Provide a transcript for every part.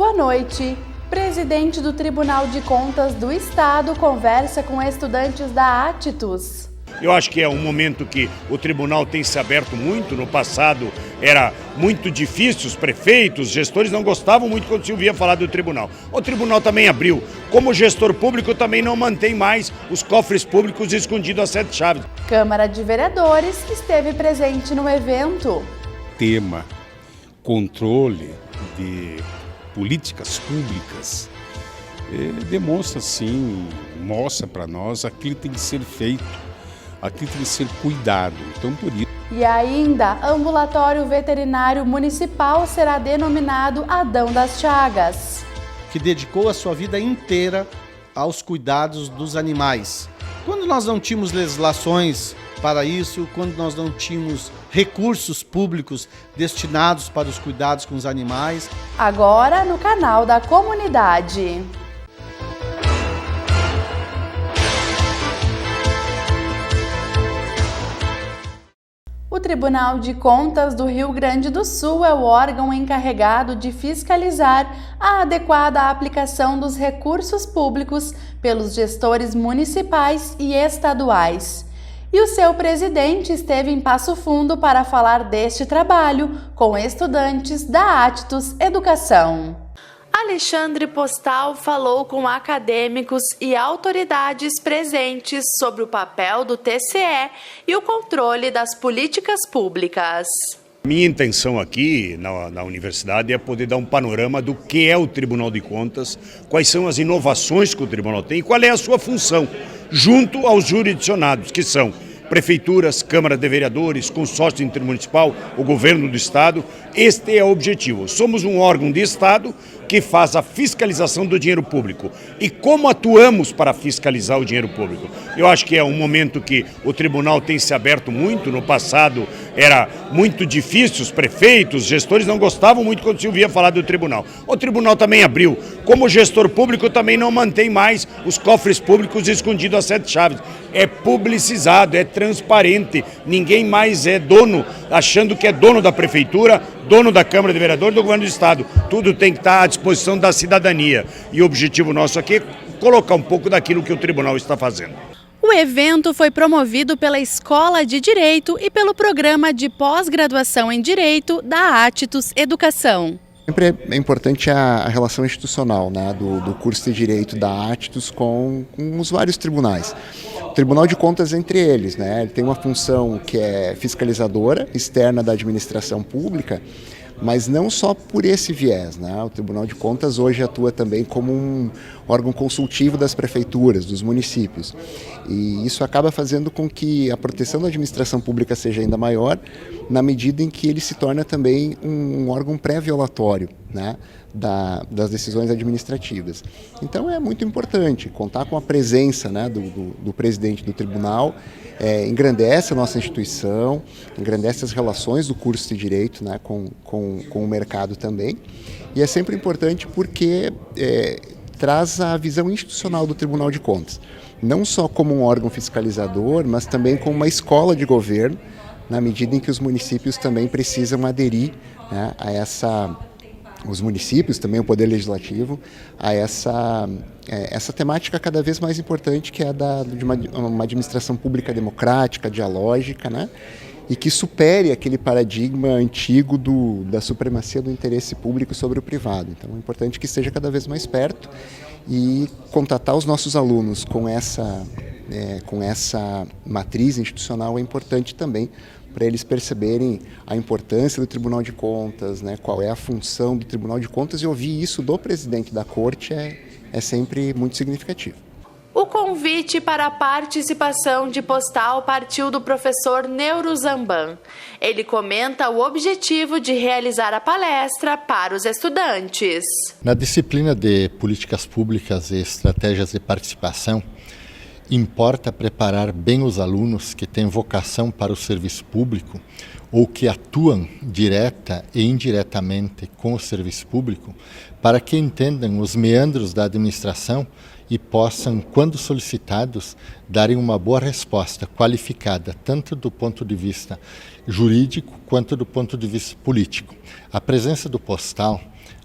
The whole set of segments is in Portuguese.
Boa noite. Presidente do Tribunal de Contas do Estado conversa com estudantes da Attus. Eu acho que é um momento que o tribunal tem se aberto muito. No passado era muito difícil, os prefeitos, os gestores não gostavam muito quando se ouvia falar do tribunal. O tribunal também abriu. Como gestor público, também não mantém mais os cofres públicos escondidos a 7 chaves. Câmara de Vereadores esteve presente no evento. Tema: controle de políticas públicas. Demonstra sim, mostra para nós aquilo que tem que ser feito, aquilo que tem que ser cuidado. Então, por isso. E ainda, ambulatório veterinário municipal será denominado Adão das Chagas, que dedicou a sua vida inteira aos cuidados dos animais. Quando nós não tínhamos legislações para isso, quando nós não tínhamos recursos públicos destinados para os cuidados com os animais. Agora no canal da comunidade. O Tribunal de Contas do Rio Grande do Sul é o órgão encarregado de fiscalizar a adequada aplicação dos recursos públicos pelos gestores municipais e estaduais. E o seu presidente esteve em Passo Fundo para falar deste trabalho com estudantes da Attus Educação. Alexandre Postal falou com acadêmicos e autoridades presentes sobre o papel do TCE e o controle das políticas públicas. Minha intenção aqui na universidade é poder dar um panorama do que é o Tribunal de Contas, quais são as inovações que o Tribunal tem e qual é a sua função, junto aos jurisdicionados, que são prefeituras, Câmara de Vereadores, consórcio intermunicipal, o governo do Estado. Este é o objetivo. Somos um órgão de Estado que faz a fiscalização do dinheiro público. E como atuamos para fiscalizar o dinheiro público? Eu acho que é um momento que o tribunal tem se aberto muito. No passado era muito difícil, os prefeitos, os gestores não gostavam muito quando se ouvia falar do tribunal. O tribunal também abriu. Como gestor público, também não mantém mais os cofres públicos escondidos a 7 chaves. É publicizado, é transparente. Ninguém mais é dono, achando que é dono da prefeitura, dono da Câmara de Vereadores, do governo do Estado. Tudo tem que estar à disposição da cidadania. E o objetivo nosso aqui é colocar um pouco daquilo que o tribunal está fazendo. O evento foi promovido pela Escola de Direito e pelo Programa de Pós-Graduação em Direito da Attus Educação. Sempre é importante a relação institucional, né, do curso de Direito da Attus com os vários tribunais. O Tribunal de Contas entre eles, né, ele tem uma função que é fiscalizadora, externa da administração pública, mas não só por esse viés, né? O Tribunal de Contas hoje atua também como um órgão consultivo das prefeituras, dos municípios. E isso acaba fazendo com que a proteção da administração pública seja ainda maior, na medida em que ele se torna também um órgão pré-violatório, né, das decisões administrativas. Então é muito importante contar com a presença, né, do presidente do tribunal. Engrandece a nossa instituição, engrandece as relações do curso de Direito, né, com o mercado também. E é sempre importante porque traz a visão institucional do Tribunal de Contas, não só como um órgão fiscalizador, mas também como uma escola de governo, na medida em que os municípios também precisam aderir, né, os municípios, também o Poder Legislativo, a essa temática cada vez mais importante, que é de uma administração pública democrática, dialógica, né? E que supere aquele paradigma antigo da supremacia do interesse público sobre o privado. Então é importante que esteja cada vez mais perto e contatar os nossos alunos com essa matriz institucional é importante também, para eles perceberem a importância do Tribunal de Contas, né, qual é a função do Tribunal de Contas, e ouvir isso do presidente da Corte é sempre muito significativo. O convite para a participação de Postal partiu do professor Neuro Zamban. Ele comenta o objetivo de realizar a palestra para os estudantes. Na disciplina de Políticas Públicas e Estratégias de Participação, importa preparar bem os alunos que têm vocação para o serviço público ou que atuam direta e indiretamente com o serviço público, para que entendam os meandros da administração e possam, quando solicitados, darem uma boa resposta qualificada, tanto do ponto de vista jurídico quanto do ponto de vista político. A presença do Postal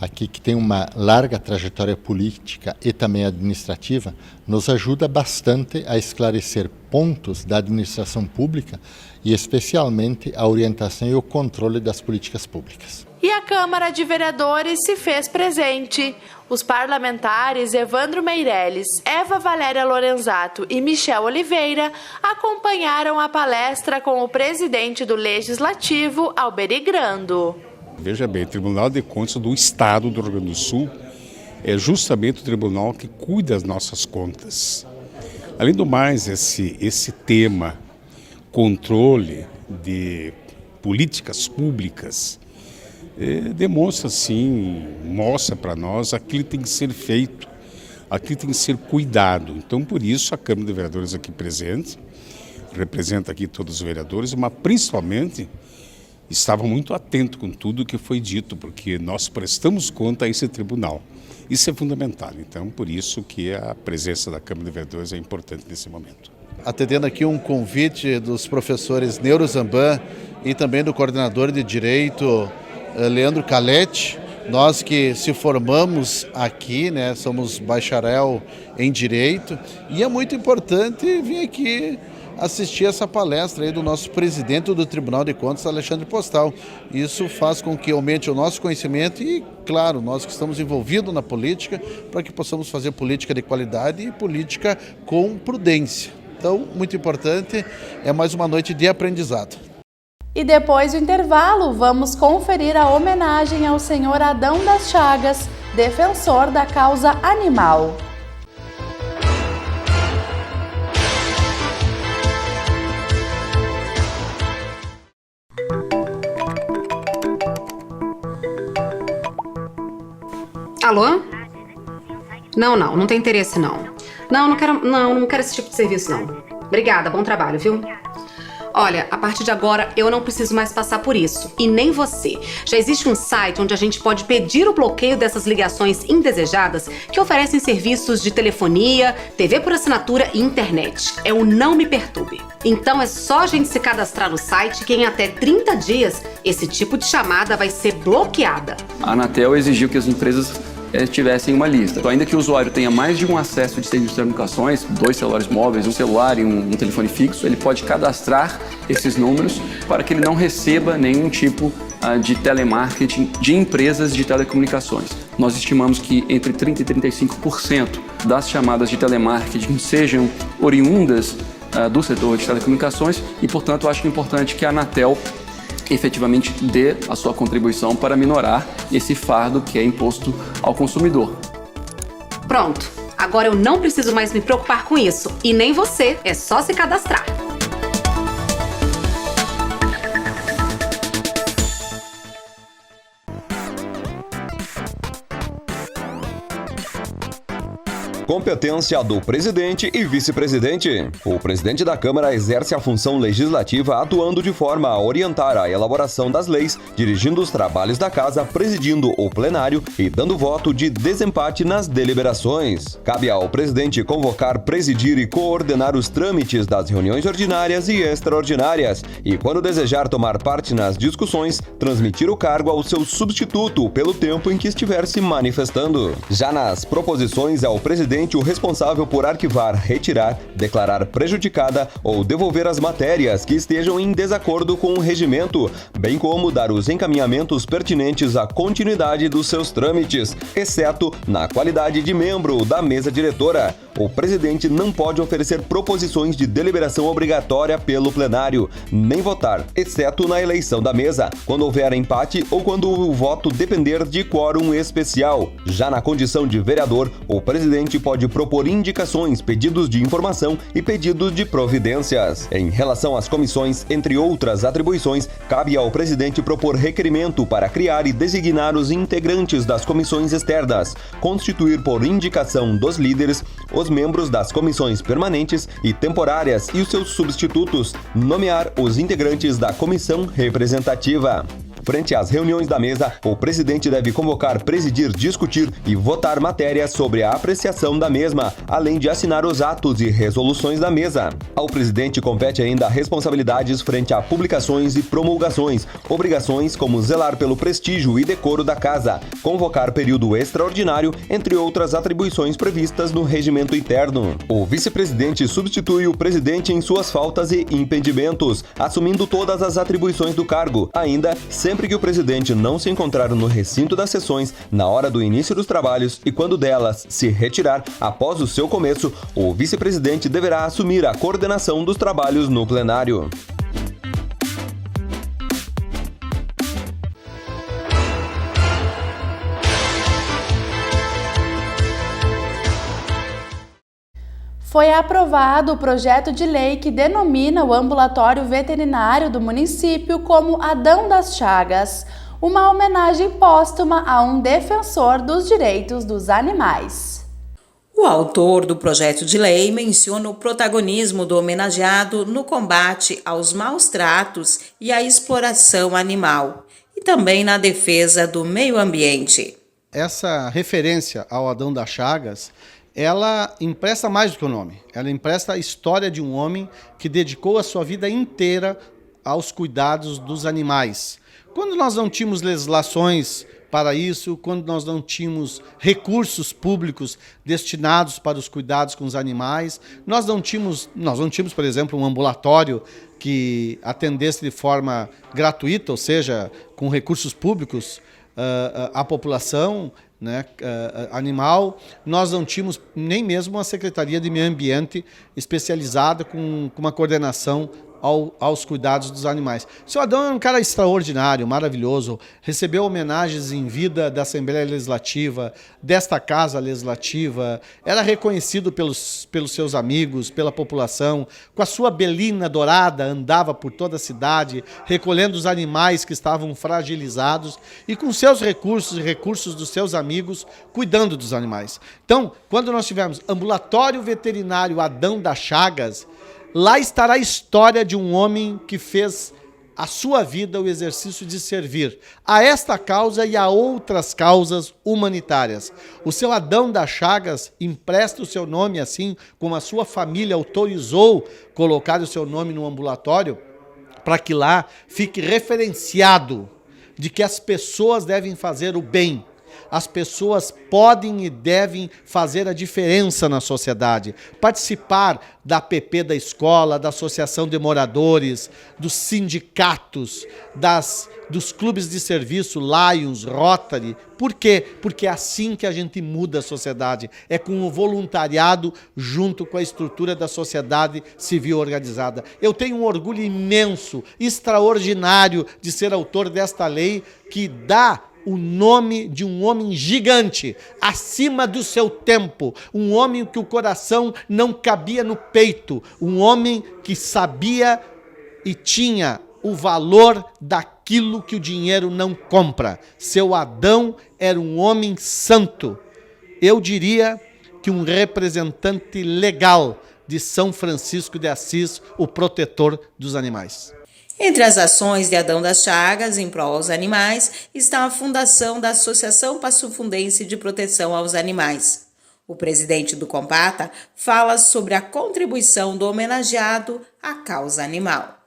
aqui que tem uma larga trajetória política e também administrativa, nos ajuda bastante a esclarecer pontos da administração pública e especialmente a orientação e o controle das políticas públicas. E a Câmara de Vereadores se fez presente. Os parlamentares Evandro Meirelles, Eva Valéria Lorenzato e Michel Oliveira acompanharam a palestra com o presidente do Legislativo, Alberi Grando. Veja bem, o Tribunal de Contas do Estado do Rio Grande do Sul é justamente o tribunal que cuida das nossas contas. Além do mais, esse tema, controle de políticas públicas, demonstra sim, mostra para nós aquilo que tem que ser feito, aquilo que tem que ser cuidado. Então, por isso, a Câmara de Vereadores aqui presente, representa aqui todos os vereadores, mas principalmente estava muito atento com tudo o que foi dito, porque nós prestamos conta a esse tribunal. Isso é fundamental, então por isso que a presença da Câmara de Vereadores é importante nesse momento. Atendendo aqui um convite dos professores Neuro Zamban e também do coordenador de Direito, Leandro Calete, nós que se formamos aqui, né, somos bacharel em Direito, e é muito importante vir aqui assistir essa palestra aí do nosso presidente do Tribunal de Contas, Alexandre Postal. Isso faz com que aumente o nosso conhecimento e, claro, nós que estamos envolvidos na política, para que possamos fazer política de qualidade e política com prudência. Então, muito importante, é mais uma noite de aprendizado. E depois do intervalo, vamos conferir a homenagem ao senhor Adão das Chagas, defensor da causa animal. Alô? Não tem interesse não. Não quero esse tipo de serviço não. Obrigada, bom trabalho, viu? Olha, a partir de agora eu não preciso mais passar por isso. E nem você. Já existe um site onde a gente pode pedir o bloqueio dessas ligações indesejadas que oferecem serviços de telefonia, TV por assinatura e internet. É o Não Me Perturbe. Então é só a gente se cadastrar no site que em até 30 dias esse tipo de chamada vai ser bloqueada. A Anatel exigiu que as empresas tivessem uma lista. Então, ainda que o usuário tenha mais de um acesso de serviço de telecomunicações, 2 celulares móveis, um celular e um telefone fixo, ele pode cadastrar esses números para que ele não receba nenhum tipo de telemarketing de empresas de telecomunicações. Nós estimamos que entre 30% e 35% das chamadas de telemarketing sejam oriundas do setor de telecomunicações e, portanto, eu acho importante que a Anatel efetivamente dê a sua contribuição para minorar esse fardo que é imposto ao consumidor. Pronto, agora eu não preciso mais me preocupar com isso e nem você, é só se cadastrar. Competência do presidente e vice-presidente. O presidente da Câmara exerce a função legislativa atuando de forma a orientar a elaboração das leis, dirigindo os trabalhos da Casa, presidindo o plenário e dando voto de desempate nas deliberações. Cabe ao presidente convocar, presidir e coordenar os trâmites das reuniões ordinárias e extraordinárias e, quando desejar tomar parte nas discussões, transmitir o cargo ao seu substituto pelo tempo em que estiver se manifestando. Já nas proposições, é o presidente o responsável por arquivar, retirar, declarar prejudicada ou devolver as matérias que estejam em desacordo com o regimento, bem como dar os encaminhamentos pertinentes à continuidade dos seus trâmites, exceto na qualidade de membro da mesa diretora. O presidente não pode oferecer proposições de deliberação obrigatória pelo plenário, nem votar, exceto na eleição da mesa, quando houver empate ou quando o voto depender de quórum especial. Já na condição de vereador, o presidente pode propor indicações, pedidos de informação e pedidos de providências. Em relação às comissões, entre outras atribuições, cabe ao presidente propor requerimento para criar e designar os integrantes das comissões externas, constituir por indicação dos líderes os membros das comissões permanentes e temporárias e os seus substitutos, nomear os integrantes da comissão representativa. Frente às reuniões da mesa, o presidente deve convocar, presidir, discutir e votar matérias sobre a apreciação da mesma, além de assinar os atos e resoluções da mesa. Ao presidente compete ainda responsabilidades frente a publicações e promulgações, obrigações como zelar pelo prestígio e decoro da casa, convocar período extraordinário, entre outras atribuições previstas no regimento interno. O vice-presidente substitui o presidente em suas faltas e impedimentos, assumindo todas as atribuições do cargo, ainda sempre que o presidente não se encontrar no recinto das sessões na hora do início dos trabalhos e quando delas se retirar após o seu começo, o vice-presidente deverá assumir a coordenação dos trabalhos no plenário. Foi aprovado o projeto de lei que denomina o ambulatório veterinário do município como Adão das Chagas, uma homenagem póstuma a um defensor dos direitos dos animais. O autor do projeto de lei menciona o protagonismo do homenageado no combate aos maus tratos e à exploração animal, e também na defesa do meio ambiente. Essa referência ao Adão das Chagas, ela empresta mais do que o nome. Ela empresta a história de um homem que dedicou a sua vida inteira aos cuidados dos animais. Quando nós não tínhamos legislações para isso, quando nós não tínhamos recursos públicos destinados para os cuidados com os animais, nós não tínhamos, por exemplo, um ambulatório que atendesse de forma gratuita, ou seja, com recursos públicos, a população, né, animal. Nós não tínhamos nem mesmo uma Secretaria de Meio Ambiente especializada com uma coordenação aos cuidados dos animais. O seu Adão é um cara extraordinário, maravilhoso, recebeu homenagens em vida da Assembleia Legislativa, desta Casa Legislativa, era reconhecido pelos seus amigos, pela população, com a sua belina dourada, andava por toda a cidade, recolhendo os animais que estavam fragilizados e com seus recursos e recursos dos seus amigos, cuidando dos animais. Então, quando nós tivermos ambulatório veterinário Adão das Chagas, lá estará a história de um homem que fez a sua vida o exercício de servir a esta causa e a outras causas humanitárias. O seu Adão das Chagas empresta o seu nome, assim como a sua família autorizou colocar o seu nome no ambulatório, para que lá fique referenciado de que as pessoas devem fazer o bem. As pessoas podem e devem fazer a diferença na sociedade, participar da APP da escola, da associação de moradores, dos sindicatos, dos clubes de serviço, Lions, Rotary. Por quê? Porque é assim que a gente muda a sociedade, é com o voluntariado junto com a estrutura da sociedade civil organizada. Eu tenho um orgulho imenso, extraordinário de ser autor desta lei que dá o nome de um homem gigante, acima do seu tempo, um homem que o coração não cabia no peito, um homem que sabia e tinha o valor daquilo que o dinheiro não compra. Seu Adão era um homem santo, eu diria que um representante legal de São Francisco de Assis, o protetor dos animais. Entre as ações de Adão das Chagas em prol aos animais está a fundação da Associação Passofundense de Proteção aos Animais. O presidente do Compata fala sobre a contribuição do homenageado à causa animal.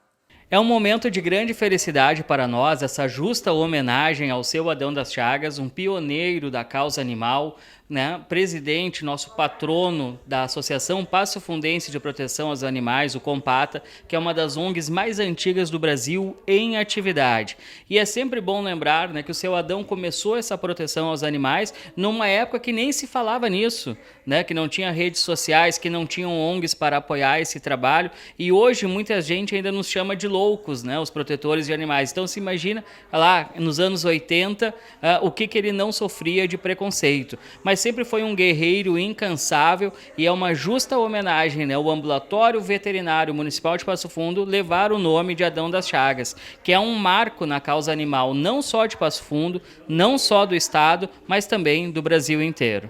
É um momento de grande felicidade para nós essa justa homenagem ao seu Adão das Chagas, um pioneiro da causa animal, né? Presidente, nosso patrono da Associação Passofundense de Proteção aos Animais, o Compata, que é uma das ONGs mais antigas do Brasil em atividade. E é sempre bom lembrar, né, que o seu Adão começou essa proteção aos animais numa época que nem se falava nisso, né, que não tinha redes sociais, que não tinham ONGs para apoiar esse trabalho, e hoje muita gente ainda nos chama de loucos, né, os protetores de animais. Então se imagina lá nos anos 80 o que ele não sofria de preconceito. Mas sempre foi um guerreiro incansável e é uma justa homenagem, né, o Ambulatório Veterinário Municipal de Passo Fundo levar o nome de Adão das Chagas, que é um marco na causa animal não só de Passo Fundo, não só do estado, mas também do Brasil inteiro.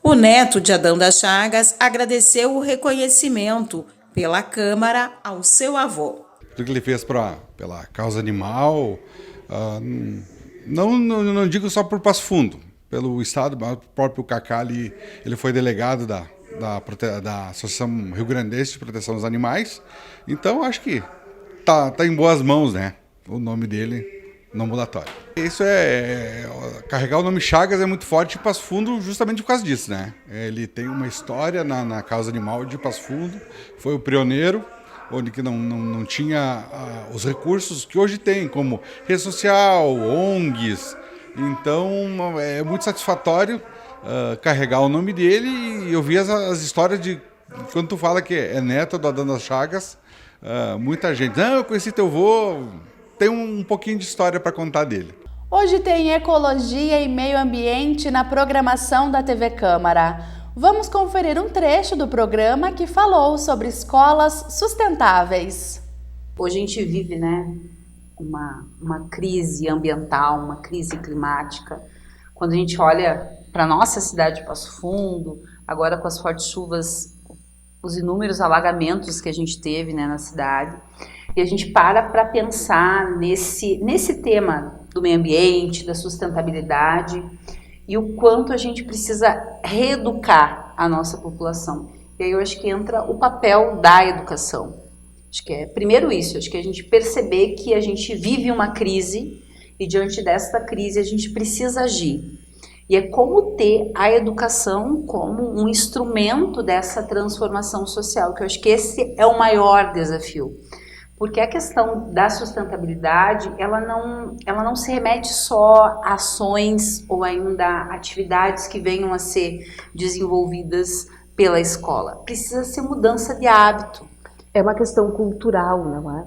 O neto de Adão das Chagas agradeceu o reconhecimento pela Câmara ao seu avô. Tudo que ele fez pela causa animal, Não digo só por Passo Fundo, pelo Estado, mas o próprio Cacá ele foi delegado da Associação Rio Grandense de Proteção dos Animais, então acho que tá em boas mãos, né? O nome dele no ambulatório. Isso carregar o nome Chagas é muito forte em Passo Fundo justamente por causa disso, né? Ele tem uma história na causa animal de Passo Fundo, foi o pioneiro, onde que não tinha os recursos que hoje tem, como rede social, ONGs. Então é muito satisfatório carregar o nome dele e eu vi as histórias de quando tu fala que é neto do Adão das Chagas, muita gente, eu conheci teu avô, tem um pouquinho de história para contar dele. Hoje tem ecologia e meio ambiente na programação da TV Câmara. Vamos conferir um trecho do programa que falou sobre escolas sustentáveis. Hoje a gente vive, né, uma crise ambiental, uma crise climática. Quando a gente olha para a nossa cidade de Passo Fundo, agora com as fortes chuvas, os inúmeros alagamentos que a gente teve, né, na cidade, e a gente para pensar nesse tema do meio ambiente, da sustentabilidade e o quanto a gente precisa reeducar a nossa população. E aí eu acho que entra o papel da educação. Acho que é primeiro isso, acho que a gente perceber que a gente vive uma crise e diante desta crise a gente precisa agir. E é como ter a educação como um instrumento dessa transformação social, que eu acho que esse é o maior desafio. Porque a questão da sustentabilidade, ela não se remete só a ações ou ainda atividades que venham a ser desenvolvidas pela escola. Precisa ser mudança de hábito. É uma questão cultural, não é?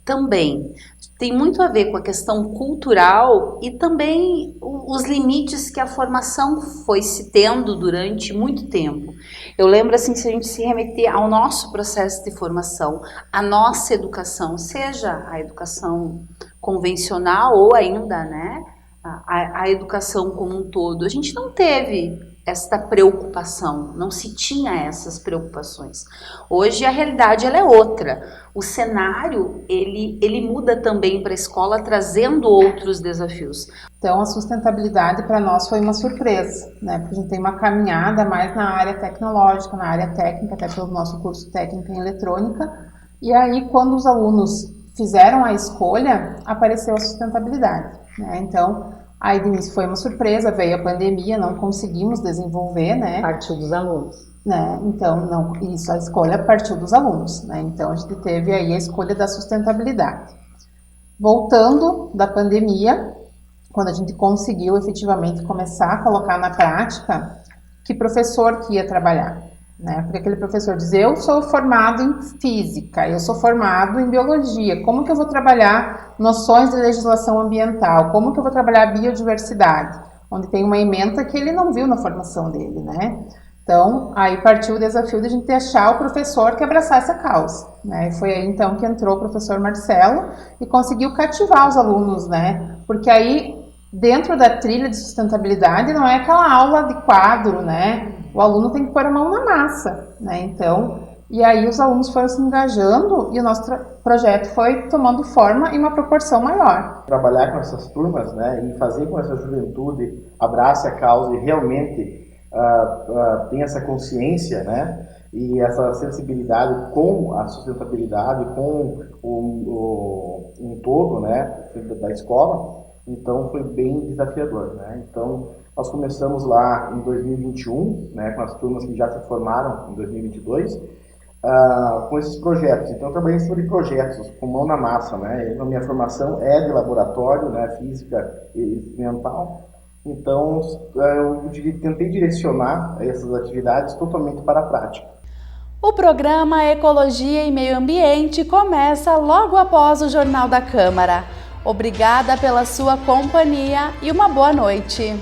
Também. Tem muito a ver com a questão cultural e também os limites que a formação foi se tendo durante muito tempo. Eu lembro assim, se a gente se remeter ao nosso processo de formação, a nossa educação, seja a educação convencional ou ainda, né, a educação como um todo, a gente não teve esta preocupação, não se tinha essas preocupações. Hoje a realidade ela é outra. O cenário ele muda também para a escola, trazendo outros desafios. Então a sustentabilidade para nós foi uma surpresa, né? Porque a gente tem uma caminhada mais na área tecnológica, na área técnica, até pelo nosso curso técnico em eletrônica. E aí quando os alunos fizeram a escolha, apareceu a sustentabilidade, né? Então aí de início foi uma surpresa, veio a pandemia, não conseguimos desenvolver, né? Partiu dos alunos. Né? Então, a escolha partiu dos alunos, né? Então a gente teve aí a escolha da sustentabilidade. Voltando da pandemia, quando a gente conseguiu efetivamente começar a colocar na prática, que professor que ia trabalhar, né? Porque aquele professor diz, eu sou formado em física, eu sou formado em biologia, como que eu vou trabalhar noções de legislação ambiental, como que eu vou trabalhar biodiversidade, onde tem uma ementa que ele não viu na formação dele, né? Então, aí partiu o desafio de a gente achar o professor que abraçasse a causa, né? E foi aí então que entrou o professor Marcelo e conseguiu cativar os alunos, né? Porque aí, dentro da trilha de sustentabilidade, não é aquela aula de quadro, né? O aluno tem que pôr a mão na massa, né? Então, e aí os alunos foram se engajando e o nosso projeto foi tomando forma em uma proporção maior. Trabalhar com essas turmas, né? E fazer com que essa juventude abrace a causa e realmente tem essa consciência, né, e essa sensibilidade com a sustentabilidade, com um todo, né, da escola, então foi bem desafiador, né. Então nós começamos lá em 2021, né, com as turmas que já se formaram em 2022, com esses projetos. Então eu trabalhei sobre projetos, com mão na massa, né. A minha formação é de laboratório, né, física e experimental. Então, eu tentei direcionar essas atividades totalmente para a prática. O programa Ecologia e Meio Ambiente começa logo após o Jornal da Câmara. Obrigada pela sua companhia e uma boa noite.